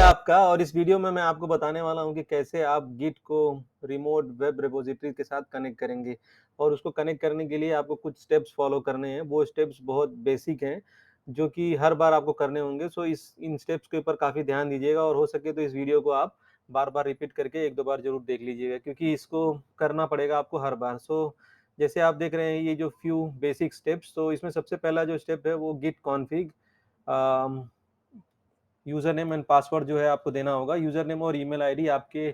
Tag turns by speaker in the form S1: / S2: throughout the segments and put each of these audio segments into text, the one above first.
S1: आपका। और इस वीडियो में मैं आपको बताने वाला हूँ कि कैसे आप गिट को रिमोट वेब रिपॉजिटरी के साथ कनेक्ट करेंगे। और उसको कनेक्ट करने के लिए आपको कुछ स्टेप्स फॉलो करने हैं। वो स्टेप्स बहुत बेसिक हैं जो कि हर बार आपको करने होंगे। सो इस इन स्टेप्स के ऊपर काफ़ी ध्यान दीजिएगा और हो सके तो इस वीडियो को आप बार-बार रिपीट करके 1-2 बार ज़रूर देख लीजिएगा, क्योंकि इसको करना पड़ेगा आपको हर बार। सो जैसे आप देख रहे हैं ये जो फ्यू बेसिक स्टेप्स, तो इसमें सबसे पहला जो स्टेप है वो git config user name and password जो है आपको देना होगा। यूज़र नेम और ईमेल आईडी आपके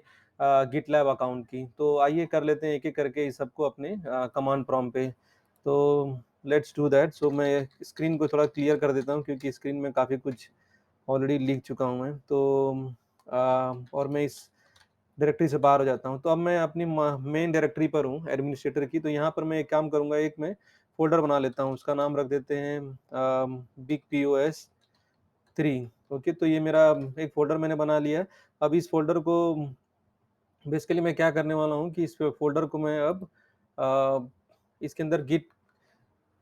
S1: गिटलैब अकाउंट की। तो आइए कर लेते हैं एक-एक करके इस सबको अपने कमांड प्रॉम्प्ट पे। तो लेट्स डू दैट। सो मैं स्क्रीन को थोड़ा क्लियर कर देता हूँ, क्योंकि स्क्रीन में काफ़ी कुछ ऑलरेडी लिख चुका हूँ मैं। तो और मैं इस डायरेक्टरी से बाहर हो जाता हूँ। तो अब मैं अपनी मेन डायरेक्टरी पर हूँ एडमिनिस्ट्रेटर की। तो यहाँ पर मैं एक काम करूँगा, एक मैं फ़ोल्डर बना लेता हूँ। उसका नाम रख देते हैं बिग पीओएस 3। ओके, तो ये मेरा एक फ़ोल्डर मैंने बना लिया है। अब इस फ़ोल्डर को बेसिकली मैं क्या करने वाला हूँ कि इस फ़ोल्डर को मैं अब इसके अंदर गिट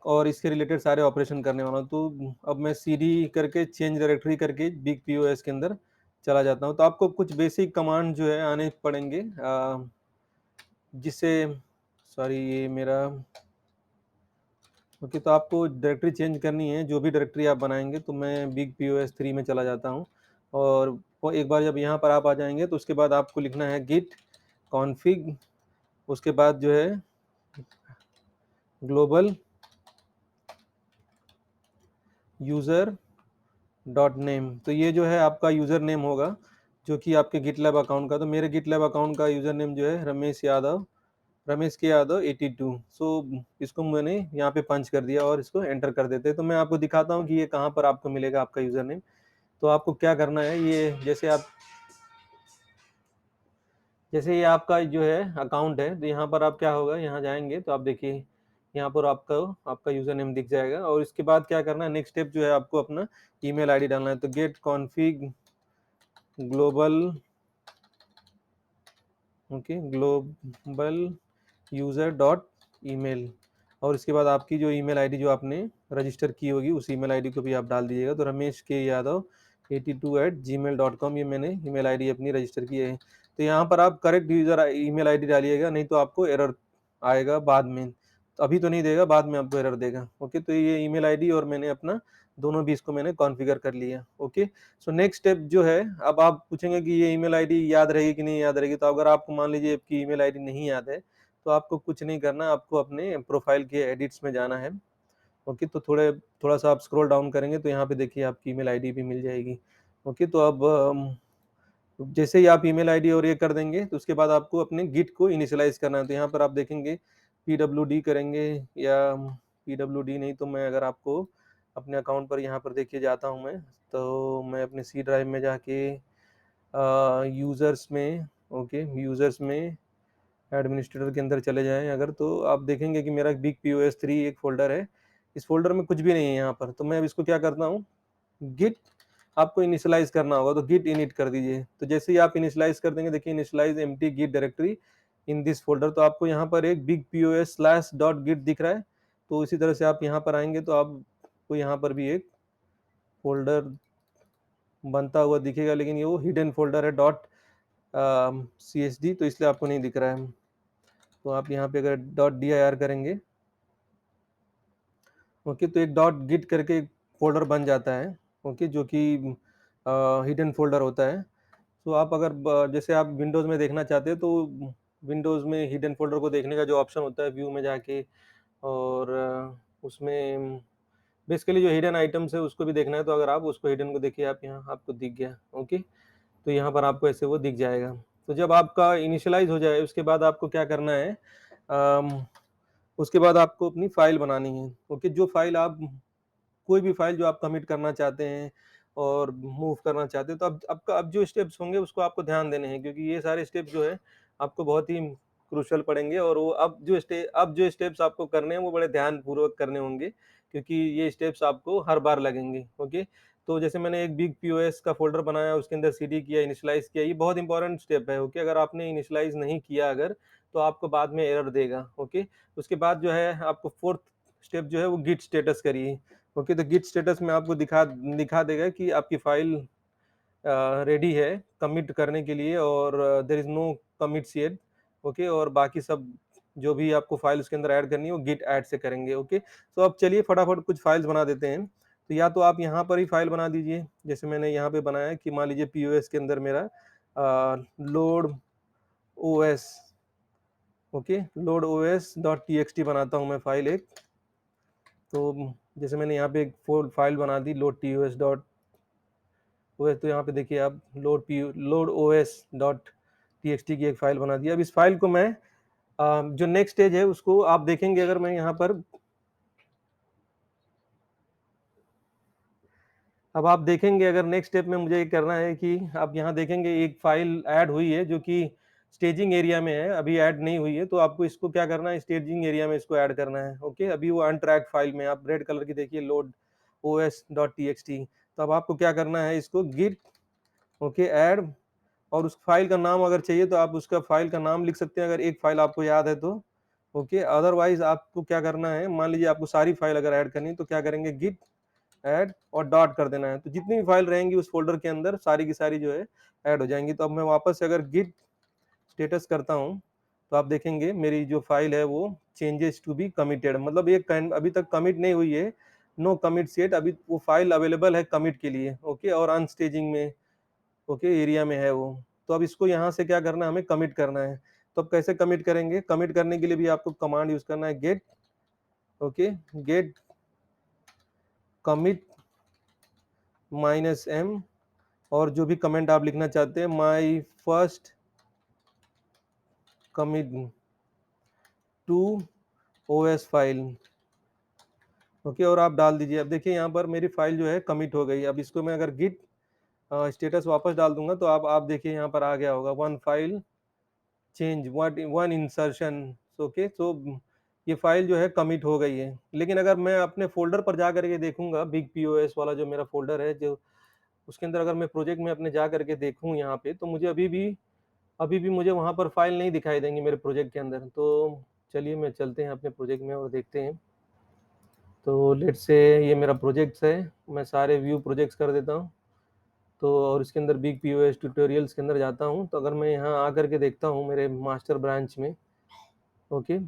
S1: और इसके रिलेटेड सारे ऑपरेशन करने वाला हूँ। तो अब मैं सीडी करके चेंज डायरेक्टरी करके बिग पीओएस के अंदर चला जाता हूँ। तो आपको कुछ बेसिक कमांड जो है आने पड़ेंगे, जिससे सॉरी ये मेरा ओके। तो आपको डायरेक्टरी चेंज करनी है, जो भी डायरेक्टरी आप बनाएंगे। तो मैं बिग पीओएस 3 में चला जाता हूँ। और वो एक बार जब यहाँ पर आप आ जाएंगे तो उसके बाद आपको लिखना है गिट कॉन्फिग, उसके बाद जो है ग्लोबल यूज़र डॉट नेम। तो ये जो है आपका यूज़र नेम होगा, जो कि आपके गिटलैब अकाउंट का। तो मेरे गिटलैब अकाउंट का यूज़र नेम जो है रमेश के यादव 82। सो इसको मैंने यहाँ पे पंच कर दिया और इसको एंटर कर देते हैं। तो मैं आपको दिखाता हूँ कि ये कहाँ पर आपको मिलेगा आपका यूज़र नेम। तो आपको क्या करना है, ये जैसे ये आपका जो है अकाउंट है, तो यहाँ पर आप क्या होगा, यहाँ जाएंगे तो आप देखिए यहाँ पर आपका आपका यूज़र नेम दिख जाएगा। और इसके बाद क्या करना है, नेक्स्ट स्टेप जो है आपको अपना ईमेल आईडी डालना है। तो git config global okay global user dot email. और इसके बाद आपकी जो ईमेल आईडी जो आपने रजिस्टर की होगी उस ईमेल आईडी को भी आप डाल दीजिएगा। तो रमेश के यादव 82@gmail.com ये मैंने ईमेल आईडी अपनी रजिस्टर की है। तो यहाँ पर आप करेक्ट यूज़र ईमेल आईडी डालिएगा, नहीं तो आपको एरर आएगा बाद में। तो अभी तो नहीं देगा, बाद में आपको एरर देगा। ओके, तो ये ईमेल आईडी और मैंने अपना दोनों भी इसको मैंने कॉन्फ़िगर कर लिया। ओके, सो नेक्स्ट स्टेप जो है, अब आप पूछेंगे कि ये ईमेल आईडी याद रहेगी कि नहीं याद रहेगी। तो अगर आपको मान लीजिए आपकी ईमेल आईडी नहीं याद है, तो आपको कुछ नहीं करना, आपको अपने प्रोफाइल के एडिट्स में जाना है। ओके, तो थोड़ा सा आप स्क्रॉल डाउन करेंगे तो यहाँ पे देखिए आपकी ईमेल आईडी भी मिल जाएगी। ओके, तो अब जैसे ही आप ईमेल आईडी और ये कर देंगे तो उसके बाद आपको अपने गिट को इनिशियलाइज करना है। तो यहाँ पर आप देखेंगे पीडब्ल्यूडी करेंगे, या पीडब्ल्यूडी नहीं तो मैं अगर आपको अपने अकाउंट पर यहाँ पर देखिए जाता हूँ मैं, तो मैं अपने सी ड्राइव में जाके यूज़र्स में, ओके यूज़र्स में एडमिनिस्ट्रेटर के अंदर चले जाएँ अगर, तो आप देखेंगे कि मेरा बिग पीओएस 3 एक फ़ोल्डर है। इस फ़ोल्डर में कुछ भी नहीं है यहाँ पर। तो मैं अब इसको क्या करता हूँ, गिट आपको इनिशियलाइज़ करना होगा, तो गिट इनिट कर दीजिए। तो जैसे ही आप इनिशियलाइज़ कर देंगे, देखिए initialise empty git directory in this folder, तो आपको यहाँ पर एक big POS slash dot git दिख रहा है। तो इसी तरह से आप यहाँ पर आएँगे तो आपको यहाँ पर भी एक फ़ोल्डर बनता हुआ दिखेगा, लेकिन ये वो हिडन फ़ोल्डर है डॉट सीएसडी, तो इसलिए आपको नहीं दिख रहा है। तो आप यहाँ पे अगर डॉट dir करेंगे, ओके, तो एक डॉट गिट करके एक फ़ोल्डर बन जाता है। ओके, जो कि हिडन फ़ोल्डर होता है। तो आप अगर जैसे आप विंडोज़ में देखना चाहते हैं, तो विंडोज़ में हिडन फ़ोल्डर को देखने का जो ऑप्शन होता है व्यू में जाके, और उसमें बेसिकली जो हिडन आइटम्स है उसको भी देखना है, तो अगर आप उसको हिडन को देखिए, आप यहाँ आपको दिख गया। ओके, तो यहाँ पर आपको ऐसे वो दिख जाएगा। तो जब आपका इनिशियलाइज़ हो जाए उसके बाद आपको क्या करना है, अम, उसके बाद आपको अपनी फ़ाइल बनानी है। ओके, जो फ़ाइल आप कोई भी फ़ाइल जो आप कमिट करना चाहते हैं और मूव करना चाहते हैं, तो अब जो स्टेप्स होंगे उसको आपको ध्यान देने हैं, क्योंकि ये सारे स्टेप्स जो है आपको बहुत ही क्रूशियल पड़ेंगे। और वो अब जो स्टेप्स आपको करने हैं वो बड़े ध्यानपूर्वक करने होंगे, क्योंकि ये स्टेप्स आपको हर बार लगेंगे। ओके, तो जैसे मैंने एक बिग पीओएस का फ़ोल्डर बनाया, उसके अंदर सीडी किया, इनिशियलाइज़ किया, ये बहुत इंपॉर्टेंट स्टेप है। ओके, अगर आपने इनिशियलाइज़ नहीं किया अगर, तो आपको बाद में एरर देगा। ओके, उसके बाद जो है आपको 4th स्टेप जो है वो गिट स्टेटस करिए। ओके, तो गिट स्टेटस में आपको दिखा दिखा देगा कि आपकी फ़ाइल रेडी है कमिट करने के लिए, और there is no commits yet. Okay, और बाकी सब जो भी आपको फाइल उसके अंदर ऐड करनी है वो गिट ऐड से करेंगे। ओके, तो अब चलिए फटाफट कुछ फाइल्स बना देते हैं। तो या तो आप यहाँ पर ही फाइल बना दीजिए, जैसे मैंने यहाँ पे बनाया है कि मान लीजिए पीओएस के अंदर मेरा load OS, okay, load OS dot T X T बनाता हूँ मैं फाइल एक। तो जैसे मैंने यहाँ पे एक फाइल बना दी load T O S dot OS, तो यहाँ पे देखिए आप load OS dot T X T की एक फाइल बना दी। अब इस फाइल को मैं जो नेक्स्ट स्टेज है उसको आप देखेंगे, अगर मैं यहाँ पर, अब आप देखेंगे अगर नेक्स्ट स्टेप में मुझे ये करना है कि आप यहाँ देखेंगे एक फाइल ऐड हुई है जो कि स्टेजिंग एरिया में है, अभी ऐड नहीं हुई है, तो आपको इसको क्या करना है, स्टेजिंग एरिया में इसको ऐड करना है। ओके, अभी वो अनट्रैक्ड फाइल में आप रेड कलर की देखिए load OS dot T X T. तो अब आपको क्या करना है, इसको गिट ओके ऐड, और उस फाइल का नाम अगर चाहिए तो आप उसका फाइल का नाम लिख सकते हैं अगर एक फाइल आपको याद है तो। ओके, अदरवाइज आपको क्या करना है, मान लीजिए आपको सारी फाइल अगर ऐड करनी है तो क्या करेंगे, गिट ऐड और डॉट कर देना है, तो जितनी भी फाइल रहेंगी उस फोल्डर के अंदर सारी की सारी जो है ऐड हो जाएंगी। तो अब मैं वापस से अगर गिट स्टेटस करता हूँ तो आप देखेंगे मेरी जो फाइल है वो चेंजेस टू बी कमिटेड, मतलब ये अभी तक कमिट नहीं हुई है, नो कमिट सेट, अभी वो फाइल अवेलेबल है कमिट के लिए। ओके, और अनस्टेजिंग में ओके एरिया में है वो। तो अब इसको यहाँ से क्या करना है, हमें कमिट करना है। तो अब कैसे कमिट करेंगे, कमिट करने के लिए भी आपको कमांड यूज करना है git, okay, git commit minus M, और जो भी कमेंट आप लिखना चाहते हैं, my first commit to OS file. Okay, और आप डाल दीजिए। अब देखिए यहाँ पर मेरी फाइल जो है कमिट हो गई। अब इसको मैं अगर गिट स्टेटस वापस डाल दूंगा तो आप देखिए यहाँ पर आ गया होगा one file change what one insertion. Okay, तो ये फाइल जो है कमिट हो गई है। लेकिन अगर मैं अपने फोल्डर पर जा करके देखूंगा, बिग पीओएस वाला जो मेरा फोल्डर है, जो उसके अंदर अगर मैं प्रोजेक्ट में अपने जा करके देखूं यहाँ पे, तो मुझे अभी भी मुझे वहां पर फाइल नहीं दिखाई देंगी मेरे प्रोजेक्ट के अंदर। तो चलिए मैं चलते हैं अपने प्रोजेक्ट में और देखते हैं। तो लेट से ये मेरा प्रोजेक्ट्स है, मैं सारे व्यू प्रोजेक्ट्स कर देता हूँ। तो और इसके अंदर बिग पीओएस ट्यूटोरियल्स के अंदर जाता हूँ, तो अगर मैं यहाँ आकर के देखता हूँ मेरे मास्टर ब्रांच में, ओके,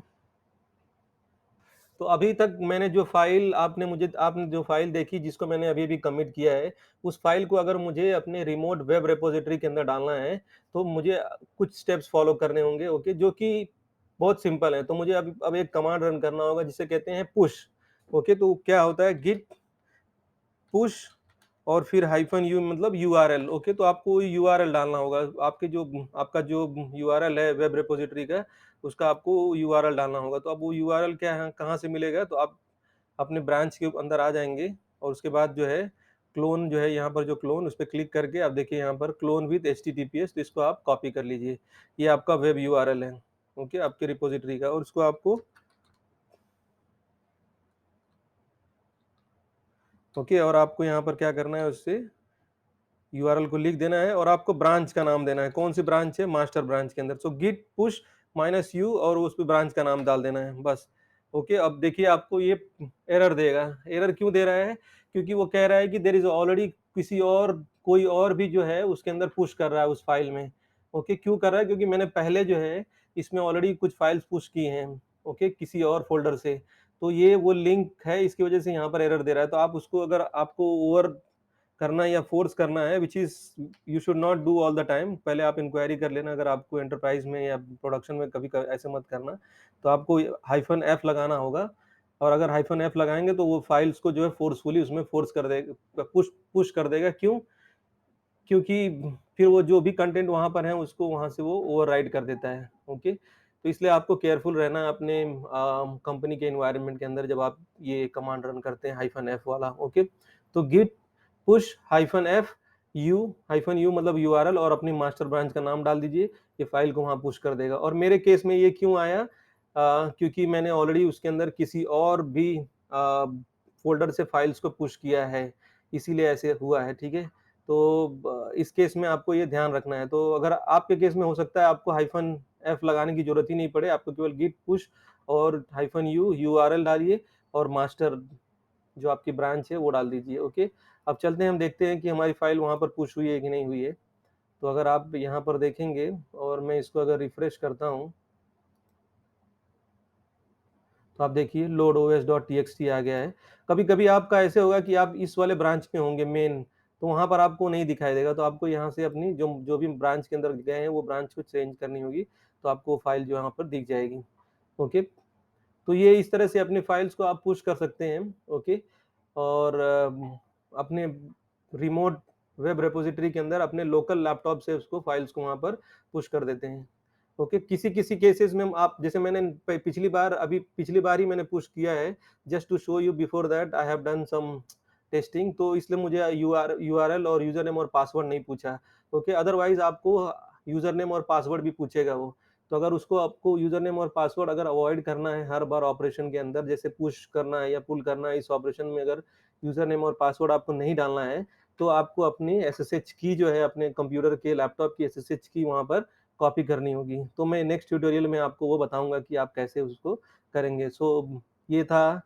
S1: तो अभी तक मैंने जो फाइल आपने जो फाइल देखी जिसको मैंने अभी भी कमिट किया है, उस फाइल को अगर मुझे अपने रिमोट वेब रिपोजिटरी के अंदर डालना है तो मुझे कुछ स्टेप्स फॉलो करने होंगे। ओके, जो कि बहुत सिंपल है। तो मुझे अब एक कमांड रन करना होगा जिसे कहते हैं पुश। ओके, तो क्या होता है, गिट पुश और फिर हाइफन यू मतलब यूआरएल। ओके, तो आपको यूआरएल डालना होगा, आपका जो यूआरएल है वेब रिपोजिटरी का, उसका आपको यूआरएल डालना होगा। तो अब वो यूआरएल क्या है, कहाँ से मिलेगा, तो आप अपने ब्रांच के अंदर आ जाएंगे, और उसके बाद जो है क्लोन जो है, यहाँ पर जो क्लोन, उस पर क्लिक करके आप देखिए यहाँ पर क्लोन विद HTTPS, तो इसको आप कॉपी कर लीजिए। ये आपका वेब यूआरएल है, ओके, आपके रिपोजिटरी का, और उसको आपको ओके, और आपको यहाँ पर क्या करना है, उससे यूआरएल को लिख देना है और आपको ब्रांच का नाम देना है। कौन सी ब्रांच है, मास्टर ब्रांच के अंदर। सो गिट पुश माइनस यू और उस पे ब्रांच का नाम डाल देना है बस। ओके, अब देखिए आपको ये एरर देगा। एरर क्यों दे रहा है, क्योंकि वो कह रहा है कि देयर इज ऑलरेडी किसी और कोई और भी जो है उसके अंदर पुश कर रहा है उस फाइल में। ओके, क्यों कर रहा है, क्योंकि मैंने पहले जो है इसमें ऑलरेडी कुछ फाइल्स पुश की हैं, ओके, किसी और फोल्डर से। तो ये वो लिंक है, इसकी वजह से यहाँ पर एरर दे रहा है। तो आप उसको, अगर आपको ओवर करना या फोर्स करना है, which is you should not do all the time, पहले आप इंक्वायरी कर लेना। अगर आपको एंटरप्राइज में या प्रोडक्शन में कभी ऐसे मत करना, तो आपको हाइफन एफ लगाना होगा। और अगर हाइफन एफ लगाएंगे तो वो फाइल्स को जो है फोर्सफुली उसमें फोर्स कर देगा, पुश पुश कर देगा। क्यों, क्योंकि फिर वो जो भी कंटेंट वहां पर है उसको वहां से वो ओवरराइड कर देता है। ओके, तो इसलिए आपको केयरफुल रहना है अपने कंपनी के एनवायरनमेंट के अंदर जब आप ये कमांड रन करते हैं हाइफन एफ वाला। ओके, तो गिट पुश हाइफन यू मतलब यूआरएल और अपनी मास्टर ब्रांच का नाम डाल दीजिए, ये फाइल को वहां पुश कर देगा। और मेरे केस में ये क्यों आया, क्योंकि मैंने ऑलरेडी उसके अंदर किसी और भी फोल्डर से फाइल्स को पुश किया है, इसीलिए ऐसे हुआ है। ठीक है, तो इस केस में आपको ये ध्यान रखना है। तो अगर आपके केस में हो सकता है आपको हाइफन एफ लगाने की जरूरत ही नहीं पड़े, आपको केवल गिट पुश और हाइफन यू यूआरएल डालिए और मास्टर जो आपकी ब्रांच है वो डाल दीजिए। ओके, अब चलते हैं, हम देखते हैं कि हमारी फाइल वहाँ पर पुश हुई है कि नहीं हुई है। तो अगर आप यहाँ पर देखेंगे और मैं इसको अगर रिफ्रेश करता हूँ, तो आप देखिए लोड ओएस डॉट टीएक्सटी आ गया है। कभी कभी आपका ऐसे होगा कि आप इस वाले ब्रांच में होंगे मेन, तो वहाँ पर आपको नहीं दिखाई देगा, तो आपको यहाँ से अपनी जो जो भी ब्रांच के अंदर गए हैं वो ब्रांच को चेंज करनी होगी, तो आपको फाइल जो यहाँ पर दिख जाएगी। ओके, तो ये इस तरह से अपने फाइल्स को आप पुश कर सकते हैं। ओके, और अपने रिमोट वेब रिपोजिटरी के अंदर अपने लोकल लैपटॉप से उसको फाइल्स को वहाँ पर पुश कर देते हैं। ओके, किसी-किसी केसेस में आप, जैसे मैंने पिछली बार ही मैंने पुश किया है, just to show you, before that I have done some testing, तो इसलिए मुझे यूआरएल और यूज़र नेम और पासवर्ड नहीं पूछा। ओके, अदरवाइज़ आपको यूज़र नेम और पासवर्ड भी पूछेगा वो। तो अगर उसको आपको यूज़र नेम और पासवर्ड अगर अवॉइड करना है हर बार ऑपरेशन के अंदर, जैसे पुश करना है या पुल करना है, इस ऑपरेशन में अगर यूज़र नेम और पासवर्ड आपको नहीं डालना है, तो आपको अपनी एसएसएच की जो है, अपने कंप्यूटर के लैपटॉप की एसएसएच की वहाँ पर कॉपी करनी होगी। तो मैं नेक्स्ट ट्यूटोरियल में आपको वो बताऊँगा कि आप कैसे उसको करेंगे। सो ये था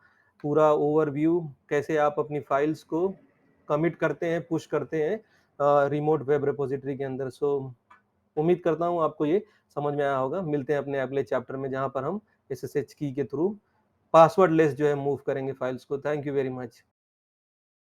S1: पूरा ओवरव्यू, कैसे आप अपनी फाइल्स को कमिट करते हैं, पुश करते हैं रिमोट वेब रिपोजिटरी के अंदर। सो उम्मीद करता हूँ आपको ये समझ में आया होगा। मिलते हैं अपने अगले चैप्टर में, जहाँ पर हम एसएसएच की के थ्रू पासवर्ड लेस जो है मूव करेंगे फाइल्स को। Thank you very much.